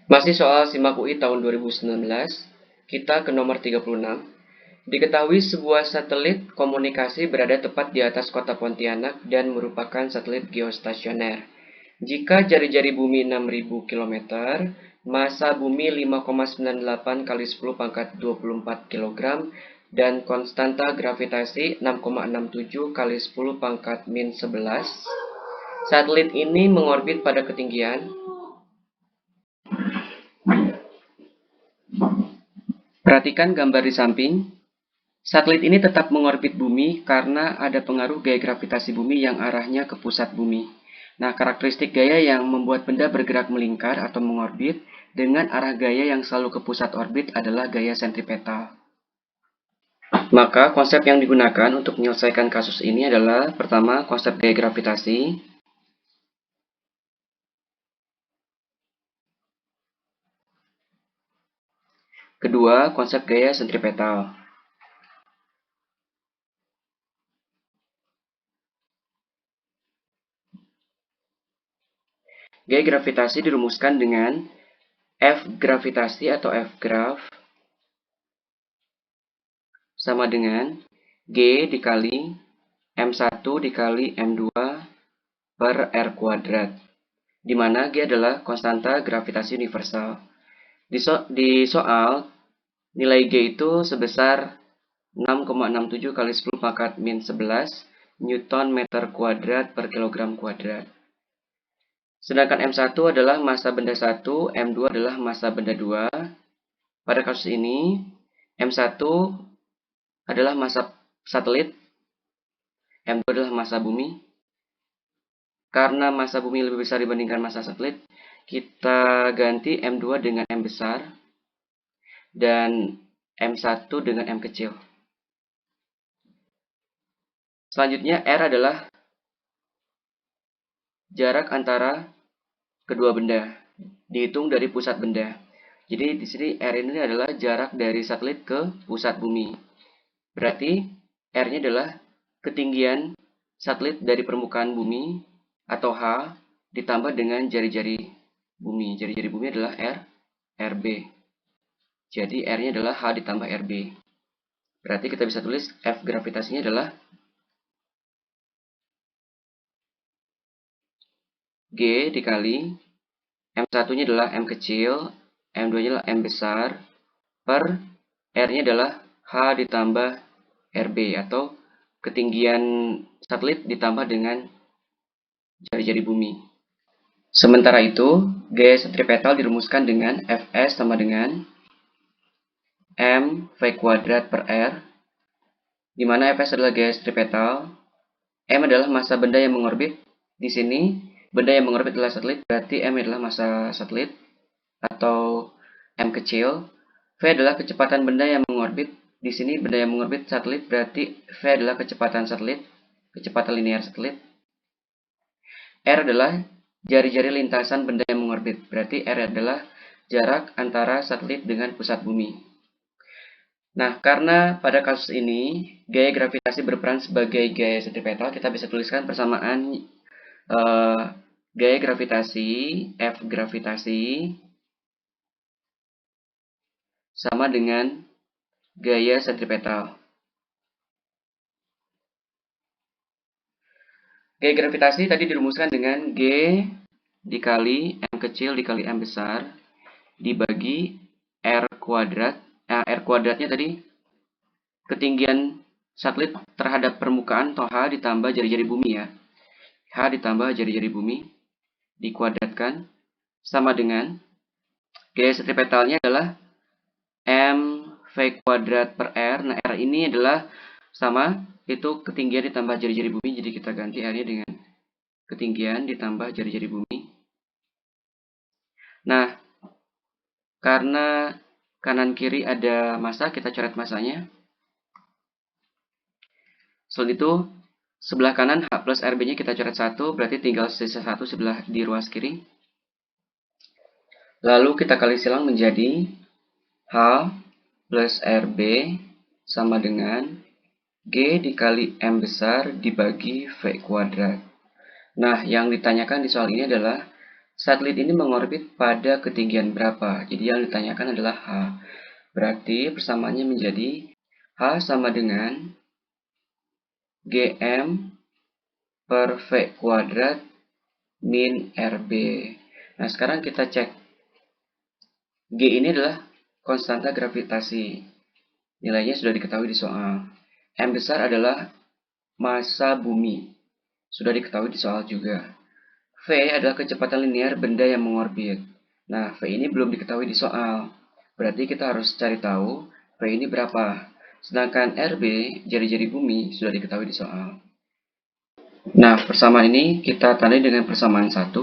Masih soal SIMAK UI tahun 2019, kita ke nomor 36. Diketahui sebuah satelit komunikasi berada tepat di atas kota Pontianak dan merupakan satelit geostasioner. Jika jari-jari bumi 6.000 km, massa bumi 5,98 kali 10 pangkat 24 kg, dan konstanta gravitasi 6,67 kali 10 pangkat min 11. Satelit ini mengorbit pada ketinggian. Perhatikan gambar di samping. Satelit ini tetap mengorbit bumi karena ada pengaruh gaya gravitasi bumi yang arahnya ke pusat bumi. Nah, karakteristik gaya yang membuat benda bergerak melingkar atau mengorbit dengan arah gaya yang selalu ke pusat orbit adalah gaya sentripetal. Maka konsep yang digunakan untuk menyelesaikan kasus ini adalah pertama, konsep gaya gravitasi. Kedua, konsep gaya sentripetal. Gaya gravitasi dirumuskan dengan F gravitasi atau F grav sama dengan G dikali M1 dikali M2 per R kuadrat, di mana G adalah konstanta gravitasi universal. Di soal, nilai G itu sebesar 6,67 kali 10 pangkat min 11 Newton meter kuadrat per kilogram kuadrat. Sedangkan M1 adalah massa benda 1, M2 adalah massa benda 2. Pada kasus ini, M1 adalah massa satelit, M2 adalah massa bumi. Karena massa bumi lebih besar dibandingkan massa satelit, kita ganti M2 dengan M besar dan M1 dengan M kecil. Selanjutnya, R adalah jarak antara kedua benda, dihitung dari pusat benda. Jadi di sini R ini adalah jarak dari satelit ke pusat bumi. Berarti R-nya adalah ketinggian satelit dari permukaan bumi atau H ditambah dengan jari-jari bumi. Jari-jari bumi adalah RB. Jadi R-nya adalah H ditambah RB. Berarti kita bisa tulis F gravitasinya adalah G dikali M1-nya adalah M kecil, M2-nya adalah M besar, per R-nya adalah H ditambah RB atau ketinggian satelit ditambah dengan jari-jari bumi. Sementara itu, gaya sentripetal dirumuskan dengan Fs sama dengan M V kuadrat per R, di mana Fs adalah gaya sentripetal, M adalah massa benda yang mengorbit. Di sini, benda yang mengorbit adalah satelit, berarti M adalah massa satelit atau M kecil. V adalah kecepatan benda yang mengorbit. Di sini benda yang mengorbit satelit, berarti V adalah kecepatan satelit, kecepatan linear satelit. R adalah jari-jari lintasan benda yang mengorbit, berarti R adalah jarak antara satelit dengan pusat bumi. Nah, karena pada kasus ini gaya gravitasi berperan sebagai gaya sentripetal, kita bisa tuliskan persamaan gaya gravitasi F gravitasi sama dengan gaya sentripetal. Gaya gravitasi tadi dirumuskan dengan G dikali M kecil dikali M besar dibagi R kuadrat. R kuadratnya tadi ketinggian satelit terhadap permukaan atau H ditambah jari-jari bumi ya. H ditambah jari-jari bumi dikuadratkan sama dengan gaya sentripetalnya adalah M V kuadrat per R. Nah, R ini adalah sama, itu ketinggian ditambah jari-jari bumi, jadi kita ganti R-nya dengan ketinggian ditambah jari-jari bumi. Nah, karena kanan kiri ada massa, kita coret massanya. Selain itu, sebelah kanan H plus RB-nya kita coret 1, berarti tinggal sisa 1 sebelah di ruas kiri. Lalu kita kali silang menjadi H plus RB sama dengan G dikali M besar dibagi V kuadrat. Nah, yang ditanyakan di soal ini adalah satelit ini mengorbit pada ketinggian berapa? Jadi yang ditanyakan adalah H. Berarti persamaannya menjadi H sama dengan GM per V kuadrat min RB. Nah, sekarang kita cek. G ini adalah konstanta gravitasi. Nilainya sudah diketahui di soal. M besar adalah massa bumi. Sudah diketahui di soal juga. V adalah kecepatan linear benda yang mengorbit. Nah, V ini belum diketahui di soal. Berarti kita harus cari tahu V ini berapa. Sedangkan RB, jari-jari bumi, sudah diketahui di soal. Nah, persamaan ini kita tandai dengan persamaan 1.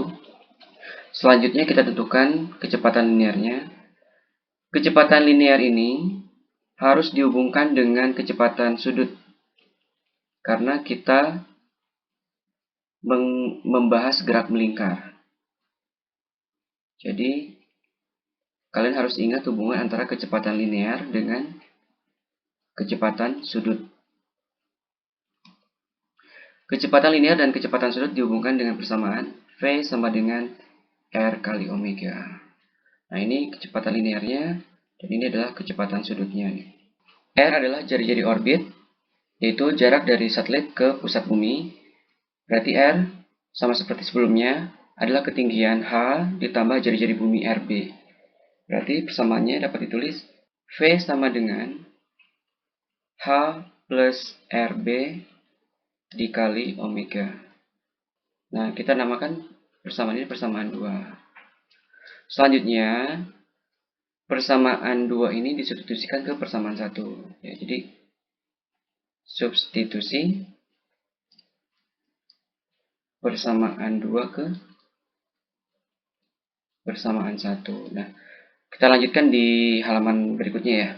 Selanjutnya kita tentukan kecepatan linearnya. Kecepatan linear ini harus dihubungkan dengan kecepatan sudut. Karena kita membahas gerak melingkar. Jadi, kalian harus ingat hubungan antara kecepatan linear dengan kecepatan sudut. Kecepatan linear dan kecepatan sudut dihubungkan dengan persamaan V sama dengan R kali omega. Nah, ini kecepatan linearnya, dan ini adalah kecepatan sudutnya. R adalah jari-jari orbit, yaitu jarak dari satelit ke pusat bumi. Berarti R, sama seperti sebelumnya, adalah ketinggian H ditambah jari-jari bumi RB. Berarti persamaannya dapat ditulis V sama dengan H plus RB dikali omega. Nah, kita namakan persamaan ini persamaan 2. Selanjutnya, persamaan 2 ini disubstitusikan ke persamaan 1. Ya, jadi, substitusi persamaan 2 ke persamaan 1. Nah, kita lanjutkan di halaman berikutnya ya.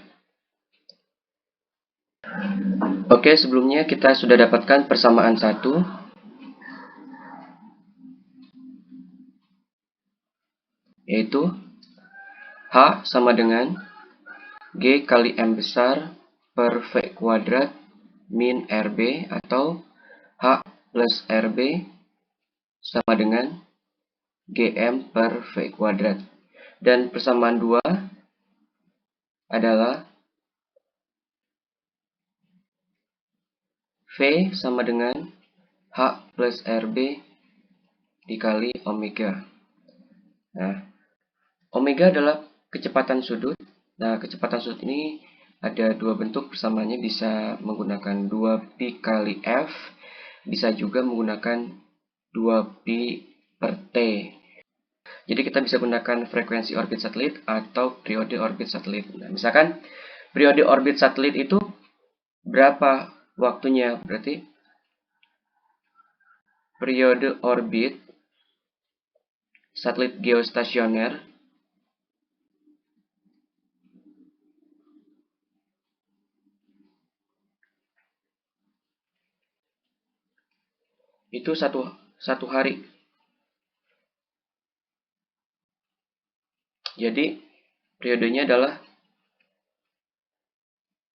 Oke, sebelumnya kita sudah dapatkan persamaan 1. Yaitu H sama dengan G kali M besar per V kuadrat min RB atau H plus RB sama dengan GM per V kuadrat. Dan persamaan 2 adalah V sama dengan H plus RB dikali omega. Nah, omega adalah kecepatan sudut. Nah, kecepatan sudut ini ada dua bentuk persamaannya, bisa menggunakan 2pi kali F, bisa juga menggunakan 2pi per T. Jadi kita bisa gunakan frekuensi orbit satelit atau periode orbit satelit. Nah, misalkan periode orbit satelit itu berapa waktunya? Berarti periode orbit satelit geostasioner itu satu hari. Jadi periodenya adalah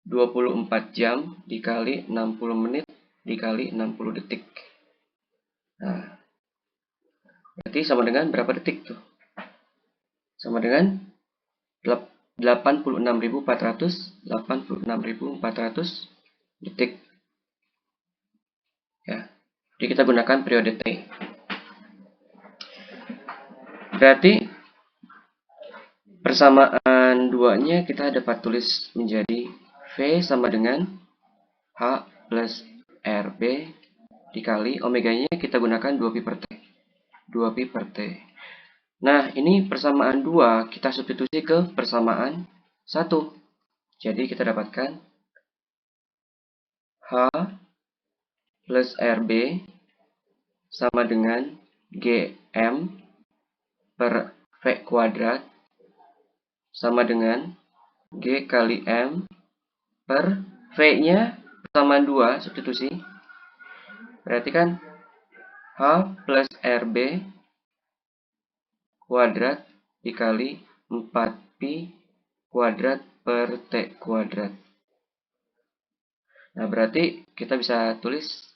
24 jam dikali 60 menit dikali 60 detik. Nah, berarti sama dengan berapa detik tuh? Sama dengan 86.400 detik. Ya. Jadi kita gunakan periode T. Berarti persamaan 2-nya kita dapat tulis menjadi V sama dengan H plus RB dikali omeganya kita gunakan 2pi per T. 2pi per T. Nah, ini persamaan 2 kita substitusi ke persamaan 1. Jadi kita dapatkan H plus RB sama dengan GM per V kuadrat sama dengan G kali M per V-nya persamaan 2 substitusi. Berarti kan H plus RB kuadrat dikali 4pi kuadrat per T kuadrat. Nah, berarti kita bisa tulis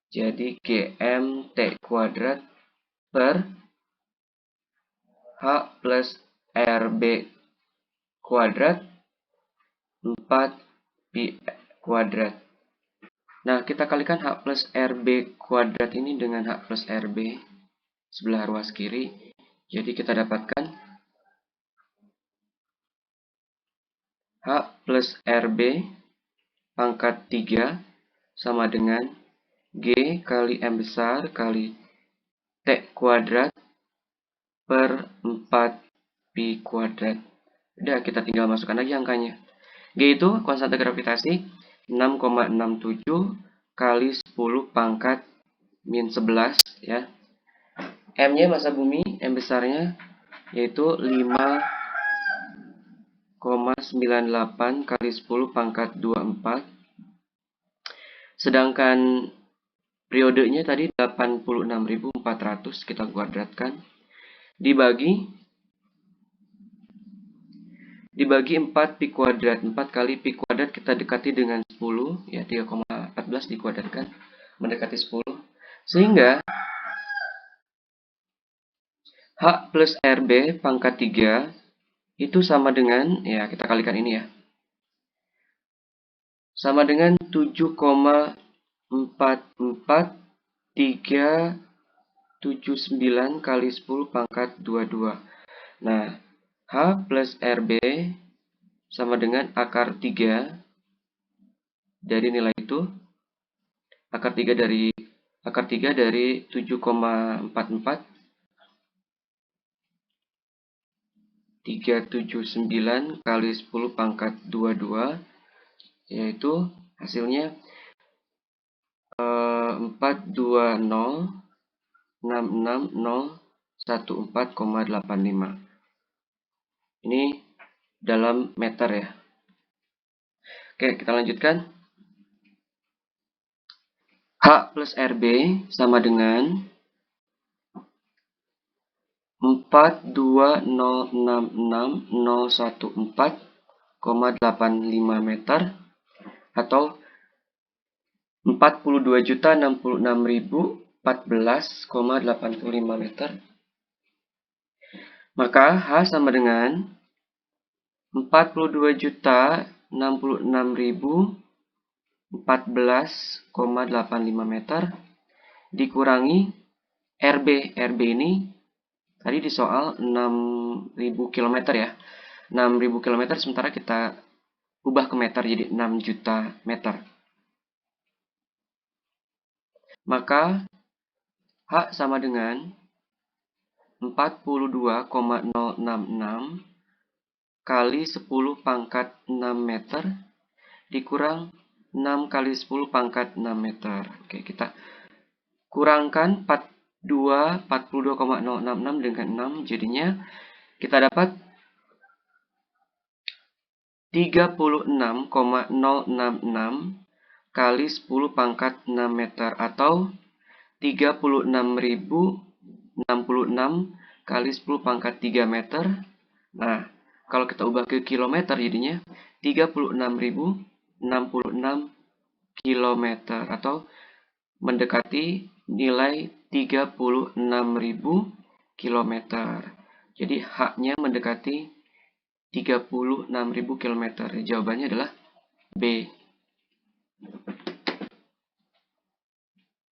jadi GM T kuadrat per H plus RB kuadrat 4pi kuadrat. Nah, kita kalikan H plus RB kuadrat ini dengan H plus RB sebelah ruas kiri. Jadi kita dapatkan H plus RB pangkat 3 sama dengan G kali M besar kali T kuadrat per 4pi kuadrat. Udah, kita tinggal masukkan lagi angkanya. G itu konstanta gravitasi 6,67 kali 10 pangkat min 11 ya. M-nya massa bumi, M besarnya yaitu 5,98 kali 10 pangkat 24. Sedangkan periodenya tadi 86.400 kita kuadratkan. Dibagi 4 pi kuadrat. 4 kali pi kuadrat kita dekati dengan 10 ya, 3,14 dikuadratkan mendekati 10. Sehingga H plus RB pangkat 3 itu sama dengan, ya kita kalikan ini ya, sama dengan 7,44379 kali 10 pangkat 22. Nah, H plus RB sama dengan akar 3 dari nilai itu. Akar 3 dari 7,44 379 kali 10 pangkat 22, yaitu hasilnya 420660014,85. Ini dalam meter ya. Oke, kita lanjutkan. H plus RB sama dengan 420660014,85 meter atau 42.066.014,85 meter. Maka H sama dengan 42.066.014,85 meter dikurangi RB. RB ini tadi di soal 6.000 km ya. 6.000 km sementara kita ubah ke meter jadi 6 juta meter. Maka H sama dengan 42,066 kali 10 pangkat 6 meter dikurang 6 kali 10 pangkat 6 meter. Oke, kita kurangkan 42,066 dengan 6, jadinya kita dapat 36,066 kali 10 pangkat 6 meter atau 36.066 kali 10 pangkat 3 meter. Nah, kalau kita ubah ke kilometer jadinya 36.066 kilometer atau mendekati nilai 36.000 kilometer. Jadi H-nya mendekati 36.000 kilometer. Jawabannya adalah B.